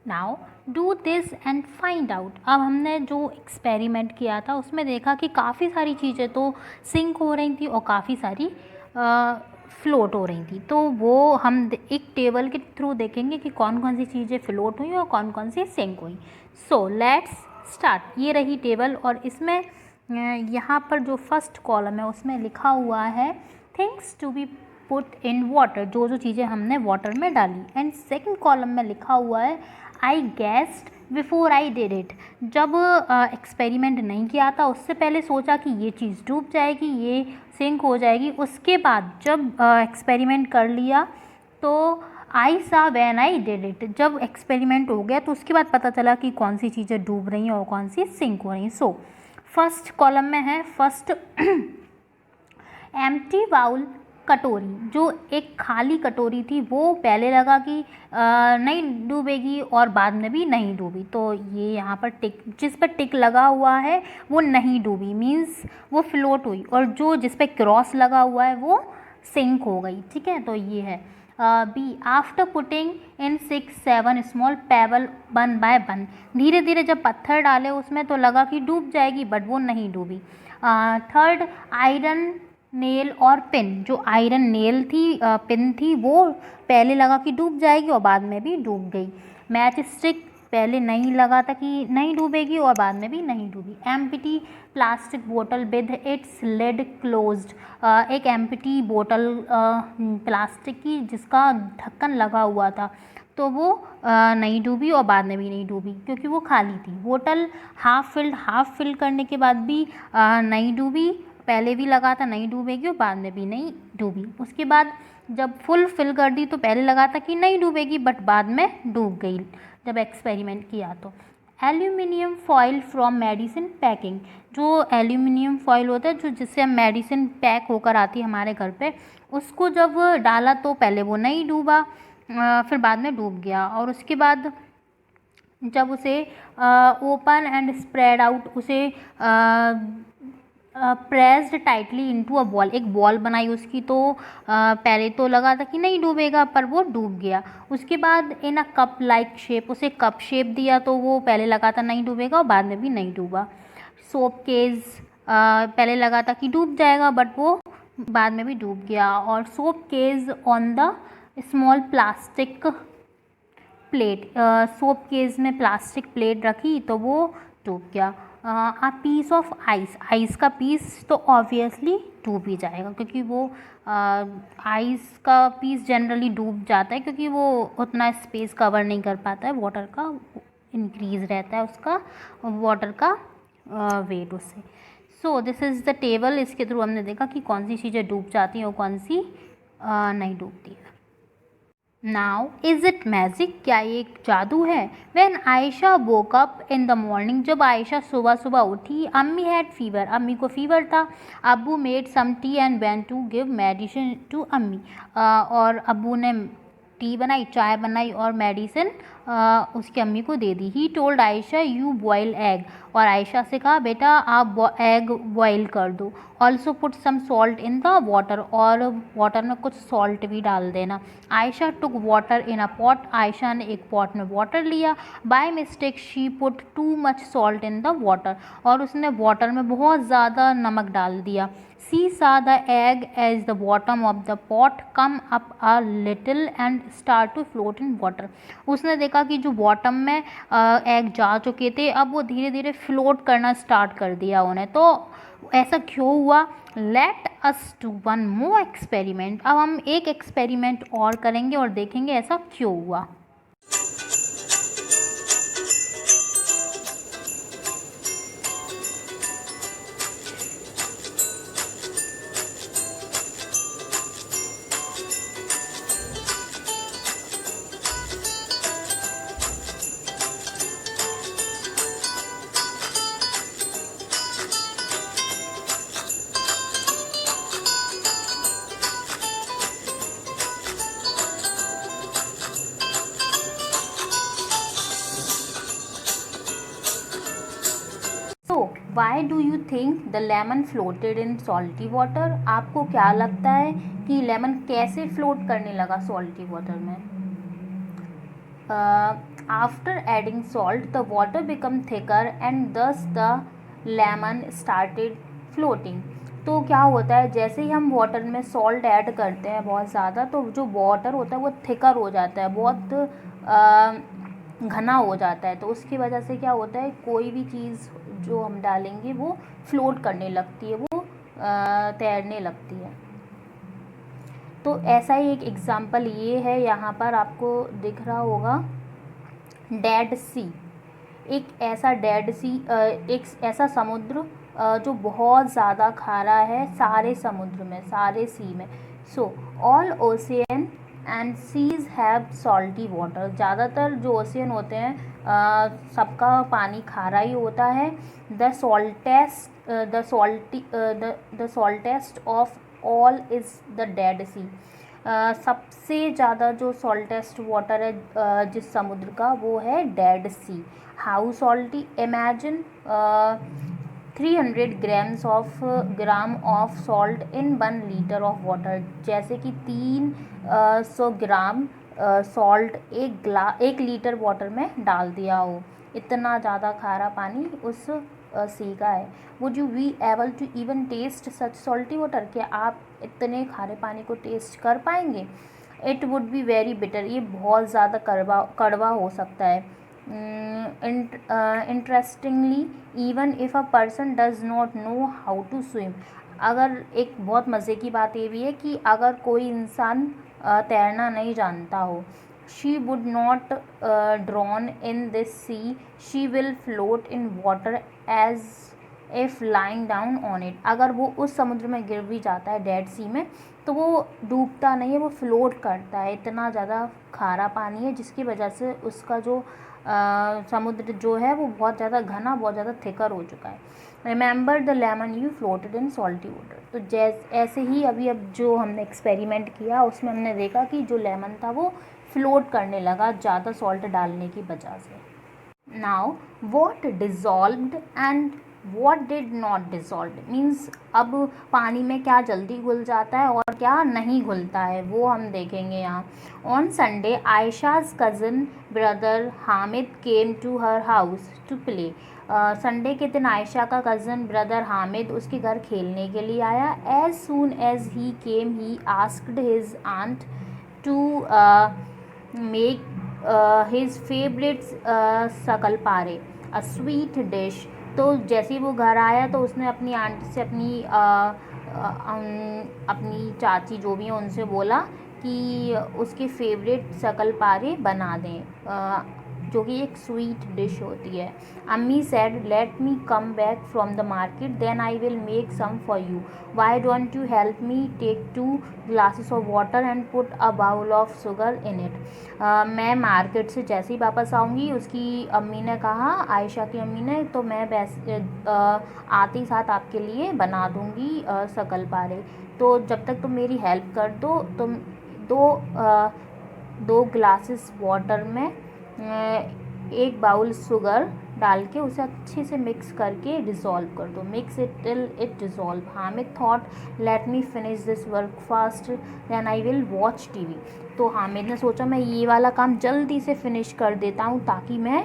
Now do this and find out. अब हमने जो एक्सपेरिमेंट किया था उसमें देखा कि काफ़ी सारी चीज़ें तो सिंक हो रही थी और काफ़ी सारी फ्लोट हो रही थी। तो वो हम एक टेबल के थ्रू देखेंगे कि कौन कौन सी चीज़ें फ्लोट हुई और कौन कौन सी सिंक हुई। So let's start. ये रही टेबल और इसमें यहाँ पर जो फर्स्ट कॉलम है उसमें लिखा हुआ है things to be put in water, जो जो चीज़ें हमने वाटर में डाली। एंड सेकंड कॉलम में लिखा हुआ है I guessed before I did it. जब एक्सपेरिमेंट नहीं किया था उससे पहले सोचा कि ये चीज़ डूब जाएगी, ये सिंक हो जाएगी। उसके बाद जब एक्सपेरिमेंट कर लिया तो आई सा व्हेन आई डिड इट। जब एक्सपेरिमेंट हो गया तो उसके बाद पता चला कि कौन सी चीज़ें डूब रही हैं और कौन सी सिंक हो रही हैं। सो फर्स्ट कॉलम में है फर्स्ट एम्प्टी बाउल कटोरी। जो एक खाली कटोरी थी वो पहले लगा कि नहीं डूबेगी और बाद में भी नहीं डूबी। तो ये यहाँ पर टिक, जिस पर टिक लगा हुआ है वो नहीं डूबी, मीन्स वो फ्लोट हुई। और जो जिस पर क्रॉस लगा हुआ है वो सिंक हो गई। ठीक है, तो ये है B after putting in 6-7 small pebble one by one. धीरे धीरे जब पत्थर डाले उसमें तो लगा कि डूब जाएगी बट वो नहीं डूबी। थर्ड आयरन नेल और पिन। जो आयरन नेल थी पिन थी वो पहले लगा कि डूब जाएगी और बाद में भी डूब गई। मैच स्टिक पहले नहीं लगा था कि नहीं डूबेगी और बाद में भी नहीं डूबी। एम्प्टी प्लास्टिक बोतल विद इट्स लिड क्लोज्ड। एक एम्प्टी बोतल प्लास्टिक की जिसका ढक्कन लगा हुआ था तो वो नहीं डूबी और बाद में भी नहीं डूबी क्योंकि वो खाली थी। बोतल हाफ फिल करने के बाद भी नहीं डूबी, पहले भी लगा था नहीं डूबेगी और बाद में भी नहीं डूबी। उसके बाद जब फुल फिल कर दी तो पहले लगा था कि नहीं डूबेगी बट बाद में डूब गई जब एक्सपेरिमेंट किया तो। Aluminium foil from medicine packing. जो एल्यूमिनियम फॉइल होता है जो जिससे हम मेडिसिन पैक होकर आती है हमारे घर पे, उसको जब डाला तो पहले वो नहीं डूबा, फिर बाद में डूब गया। और उसके बाद जब उसे ओपन एंड स्प्रेड आउट, उसे pressed tightly into a ball, एक बॉल बनाई उसकी तो पहले तो लगा था कि नहीं डूबेगा पर वो डूब गया। उसके बाद इन अ कप लाइक शेप, उसे कप शेप दिया तो वो पहले लगा था नहीं डूबेगा और बाद में भी नहीं डूबा। सोप केज पहले लगा था कि डूब जाएगा बट वो बाद में भी डूब गया। और soap case on the small plastic plate, soap case में प्लास्टिक प्लेट रखी तो वो डूब गया। A piece of ice, ice का पीस तो ऑब्वियसली डूब ही जाएगा क्योंकि वो आइस का पीस जनरली डूब जाता है क्योंकि वो उतना स्पेस कवर नहीं कर पाता है, वाटर का इंक्रीज रहता है उसका वाटर का वेट उससे। So this is the table. इसके थ्रू हमने देखा कि कौन सी चीज़ें डूब जाती हैं और कौन सी नहीं डूबती है। नाउ इज़ इट मैजिक, क्या ये एक जादू है? When Ayesha woke up in the morning, जब आयशा सुबह सुबह उठी, अम्मी हैड फीवर, अम्मी को फीवर था। अब्बू made some tea and went to give medicine to अम्मी, और अब्बू ने टी बनाई, चाय बनाई और मेडिसिन उसकी अम्मी को दे दी। He told Ayesha you boil egg, और आयशा से कहा बेटा आप एग बॉयल कर दो। Also put some salt in the water, और वाटर में कुछ सॉल्ट भी डाल देना। Ayesha took water in a pot, Ayesha ने एक पॉट में वाटर लिया। By mistake she put too much salt in the water, और उसने वाटर में बहुत ज़्यादा नमक डाल दिया। She saw the egg as the bottom of the pot come up a little and start to float in water. उसने देखा कि जो बॉटम में एग जा चुके थे अब वो धीरे धीरे फ्लोट करना स्टार्ट कर दिया उन्हें। तो ऐसा क्यों हुआ? Let us do one more experiment. अब हम एक एक्सपेरिमेंट और करेंगे और देखेंगे ऐसा क्यों हुआ। Why do you think the lemon floated in salty water? आपको क्या लगता है कि लेमन कैसे फ्लोट करने लगा सॉल्टी वाटर में? After adding salt the water become thicker and दस द लेमन स्टार्टेड फ्लोटिंग। तो क्या होता है, जैसे ही हम वाटर में सॉल्ट ऐड करते हैं बहुत ज़्यादा, तो जो वाटर होता है वो थिकर हो जाता है, बहुत घना हो जाता है। तो उसकी वजह से क्या होता है, कोई भी चीज़ जो हम डालेंगे वो फ्लोट करने लगती है, वो तैरने लगती है। तो ऐसा ही एक एग्ज़ाम्पल ये है, यहाँ पर आपको दिख रहा होगा डेड सी। एक ऐसा डेड सी, एक ऐसा समुद्र जो बहुत ज़्यादा खारा है सारे समुद्र में, सारे सी में। So all ocean and seas have salty water. ज़्यादातर जो ओशियन होते हैं सबका पानी खारा ही होता है। The saltiest of all is the Dead Sea. सबसे ज़्यादा जो सॉल्टेस्ट वाटर है जिस समुद्र का, वो है dead sea. How salty, imagine 300 gram of salt in 1 litre of water. जैसे कि 300 ग्राम सॉल्ट एक लीटर वाटर में डाल दिया हो, इतना ज़्यादा खारा पानी उस सी का है। Would you be able to even taste such salty water? क्या आप इतने खारे पानी को टेस्ट कर पाएंगे? It would be very bitter. ये बहुत ज़्यादा कड़वा हो सकता है। Interestingly even if a person does not know how to swim. अगर एक बहुत मज़े की बात ये भी है कि अगर कोई इंसान तैरना नहीं जानता हो, she would not drown in this sea, she will float in water as if lying down on it. अगर वो उस समुद्र में गिर भी जाता है डेड सी में, तो वो डूबता नहीं है, वो फ्लोट करता है। इतना ज़्यादा खारा पानी है जिसकी वजह से उसका जो समुद्र जो है वो बहुत ज़्यादा घना, बहुत ज़्यादा थिकर हो चुका है। Remember the lemon you floated in salty water. तो ऐसे ही अभी अब जो हमने एक्सपेरिमेंट किया उसमें हमने देखा कि जो लेमन था वो फ्लोट करने लगा ज़्यादा सॉल्ट डालने की वजह से। Now what dissolved and what did not dissolve, means अब पानी में क्या जल्दी घुल जाता है और क्या नहीं घुलता है, वो हम देखेंगे यहाँ। On Sunday Ayesha's cousin brother Hamid came to her house to play. Sunday के दिन आयशा का कज़न ब्रदर हामिद उसके घर खेलने के लिए आया। As soon as he came he asked his aunt to make his favourite shakarpare, a sweet dish. तो जैसे ही वो घर आया तो उसने अपनी आंटी से, अपनी चाची जो भी हैं उनसे बोला कि उसके फेवरेट शकलपारे बना दें, जो कि एक स्वीट डिश होती है। अम्मी said let me come back from the market then I will make some for you, why don't you help me take 2 glasses of water and put a bowl of sugar in it. मैं market से जैसे ही वापस आऊँगी, उसकी अम्मी ने कहा, आयशा की अम्मी ने, तो मैं आते ही साथ आपके लिए बना दूँगी शकलपारे। तो जब तक तुम मेरी हेल्प कर दो, तुम दो ग्लासेस वाटर में 1 बाउल शुगर डाल के उसे अच्छे से मिक्स करके डिज़ोल्व कर दो। Mix it till it dissolve. Hamid thought let me finish this work fast then I will watch TV. तो हामिद ने सोचा मैं ये वाला काम जल्दी से फिनिश कर देता हूँ ताकि मैं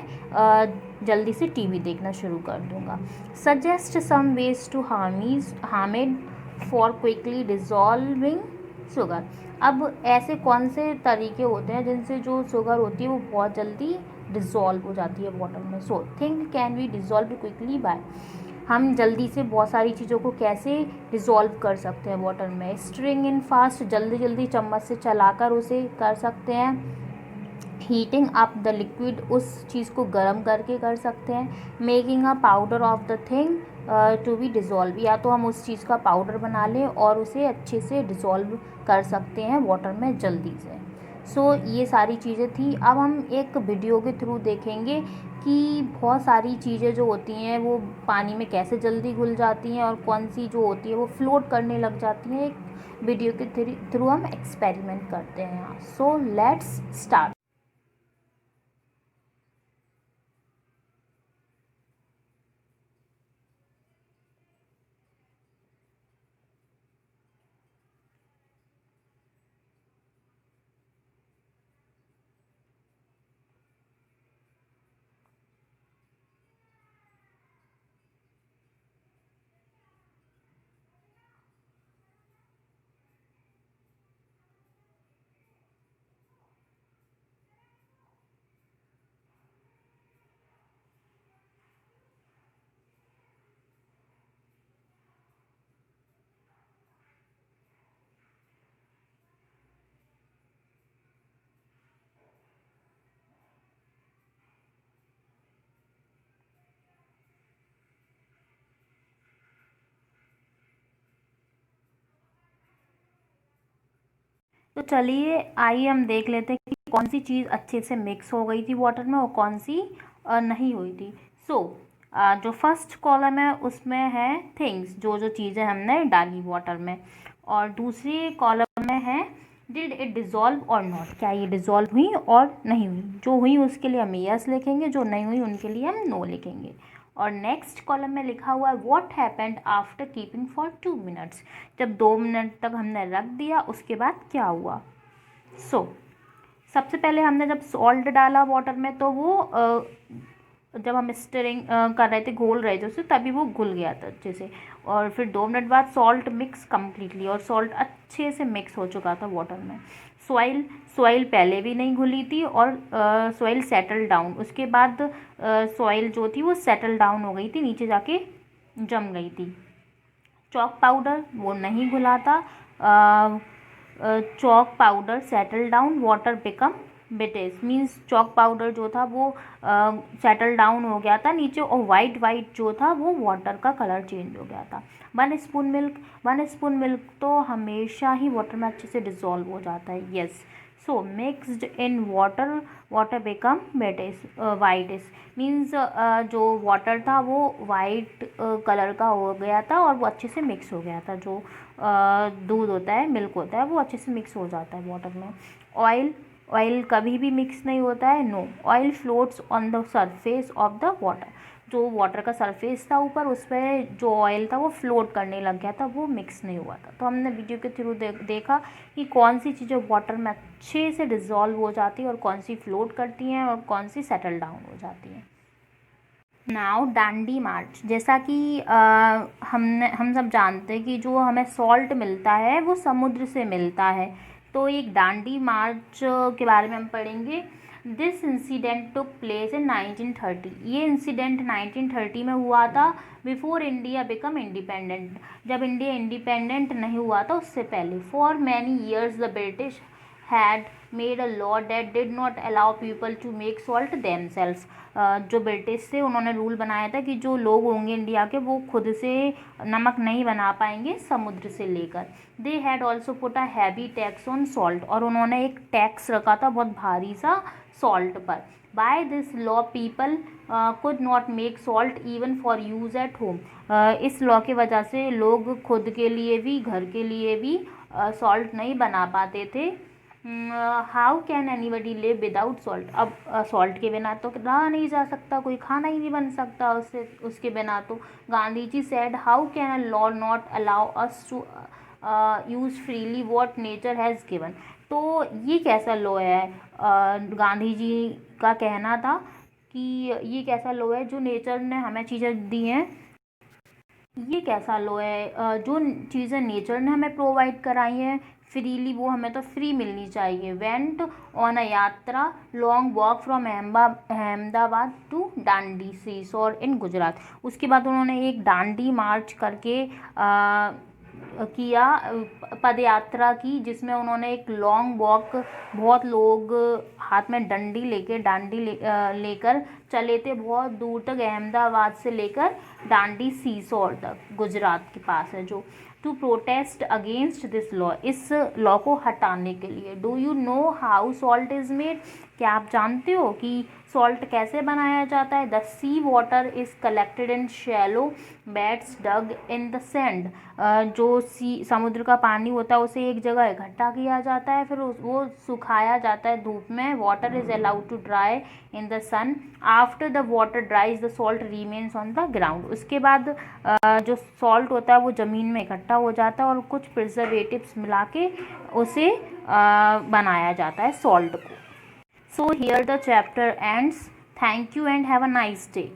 जल्दी से टीवी देखना शुरू कर दूँगा। Suggest some ways to Hamid for quickly dissolving sugar. अब ऐसे कौन से तरीके होते हैं जिनसे जो शुगर होती है वो बहुत जल्दी डिज़ोल्व हो जाती है वाटर में। So think can we dissolve quickly by, हम जल्दी से बहुत सारी चीज़ों को कैसे डिज़ोल्व कर सकते हैं वाटर में। स्ट्रिंग इन फास्ट, जल्दी जल्दी चम्मच से चलाकर उसे कर सकते हैं। हीटिंग अप द लिक्विड, उस चीज़ को गर्म करके कर सकते हैं। Making a powder of the thing to be dissolve, या तो हम उस चीज़ का पाउडर बना लें और उसे अच्छे से डिज़ोल्व कर सकते हैं वाटर में जल्दी से। सो ये सारी चीज़ें थी। अब हम एक वीडियो के थ्रू देखेंगे कि बहुत सारी चीज़ें जो होती हैं वो पानी में कैसे जल्दी घुल जाती हैं और कौन सी जो होती है वो फ्लोट करने लग जाती हैं। एक वीडियो के थ्रू हम एक्सपेरिमेंट करते हैं यहाँ। So let's start. तो चलिए आइए हम देख लेते हैं कि कौन सी चीज़ अच्छे से मिक्स हो गई थी वाटर में और कौन सी नहीं हुई थी। सो जो फर्स्ट कॉलम है उसमें है थिंग्स, जो जो चीज़ें हमने डाली वाटर में, और दूसरी कॉलम में है डिड इट डिज़ोल्व और नॉट, क्या ये डिज़ोल्व हुई और नहीं हुई। जो हुई उसके लिए हम यस लिखेंगे, जो नहीं हुई उनके लिए हम नो लिखेंगे। और नेक्स्ट कॉलम में लिखा हुआ है what happened after keeping for 2 minutes, जब 2 मिनट तक हमने रख दिया उसके बाद क्या हुआ। सो सबसे पहले हमने जब सॉल्ट डाला वाटर में तो वो जब हम स्टिरिंग कर रहे थे, घोल रहे थे उसे, तभी वो घुल गया था अच्छे से। और फिर 2 मिनट बाद सॉल्ट मिक्स कम्प्लीटली, और सॉल्ट अच्छे से मिक्स हो चुका था वाटर में। सॉइल सॉइल पहले भी नहीं घुली थी, और सॉइल सेटल डाउन, उसके बाद सॉइल जो थी वो सेटल डाउन हो गई थी, नीचे जाके जम गई थी। चॉक पाउडर वो नहीं घुला था, chalk powder settle down, water become whitish, means chalk powder जो था वो सेटल डाउन हो गया था नीचे, और वाइट वाइट जो था वो वाटर का कलर चेंज हो गया था। 1 स्पून मिल्क तो हमेशा ही वाटर में अच्छे से डिज़ोल्व हो जाता है, yes. So mixed in water, water become whitish whitish, means जो वाटर था वो वाइट कलर का हो गया था, और वो अच्छे से मिक्स हो गया था। जो दूध होता है, मिल्क होता है, वो अच्छे से मिक्स हो जाता है वाटर में। ऑयल ऑयल कभी भी मिक्स नहीं होता है, no. Oil floats on the surface of the water, जो वाटर का सरफेस था ऊपर, उस पर जो ऑयल था वो फ्लोट करने लग गया था, वो मिक्स नहीं हुआ था। तो हमने वीडियो के थ्रू देखा कि कौन सी चीज़ें वाटर में अच्छे से डिज़ोल्व हो जाती है और कौन सी फ्लोट करती हैं और कौन सी सेटल डाउन हो जाती हैं। नाउ डांडी मार्च, जैसा कि हम सब जानते हैं कि जो हमें सॉल्ट मिलता है वो समुद्र से मिलता है, तो एक डांडी मार्च के बारे में हम पढ़ेंगे। This incident took place in 1930, ये इंसिडेंट 1930 में हुआ था, बिफोर इंडिया बिकम इंडिपेंडेंट, जब इंडिया इंडिपेंडेंट नहीं हुआ था उससे पहले। For many years the British had made a law that did not allow people to make salt themselves, जो ब्रिटिश थे उन्होंने रूल बनाया था कि जो लोग होंगे इंडिया के वो खुद से नमक नहीं बना पाएंगे समुद्र से लेकर। They had also put a heavy tax on salt, और उन्होंने एक टैक्स रखा था बहुत भारी सा सॉल्ट पर। By this law people could not make salt even for use at home, इस लॉ की वजह से लोग खुद के लिए भी, घर के लिए भी सॉल्ट नहीं बना पाते थे। How can anybody live without salt, अब सॉल्ट के बिना तो रहा नहीं जा सकता, कोई खाना ही नहीं बन सकता उसके बिना। तो Gandhi ji said how can a law not allow us to use freely what nature has given, तो ये कैसा लॉ है। गांधी जी का कहना था कि ये कैसा लॉ है, जो नेचर ने हमें चीज़ें दी हैं, ये कैसा लॉ है, जो चीज़ें नेचर ने हमें प्रोवाइड कराई हैं फ्रीली, वो हमें तो फ्री मिलनी चाहिए। Went on a yatra long walk from Ahmedabad to Dandi seashore in Gujarat, उसके बाद उन्होंने एक डांडी मार्च करके किया, पद यात्रा की, जिसमें उन्होंने एक लॉन्ग वॉक, बहुत लोग हाथ में डांडी लेकर चले थे बहुत दूर तक, अहमदाबाद से लेकर डांडी सीसोर तक, गुजरात के पास है जो, to protest against this law, इस लॉ को हटाने के लिए। Do you know how salt is made, क्या आप जानते हो कि सॉल्ट कैसे बनाया जाता है। The sea water is collected in shallow beds dug in the sand, जो समुद्र का पानी होता है उसे एक जगह इकट्ठा किया जाता है, फिर वो सुखाया जाता है धूप में। Water is allowed to dry in the sun, after the water dries the salt remains on the ground, उसके बाद जो सॉल्ट होता है वो ज़मीन में इकट्ठा हो जाता है और कुछ प्रिजर्वेटिव्स मिला के उसे बनाया जाता है सॉल्ट को। So here the chapter ends. Thank you and have a nice day.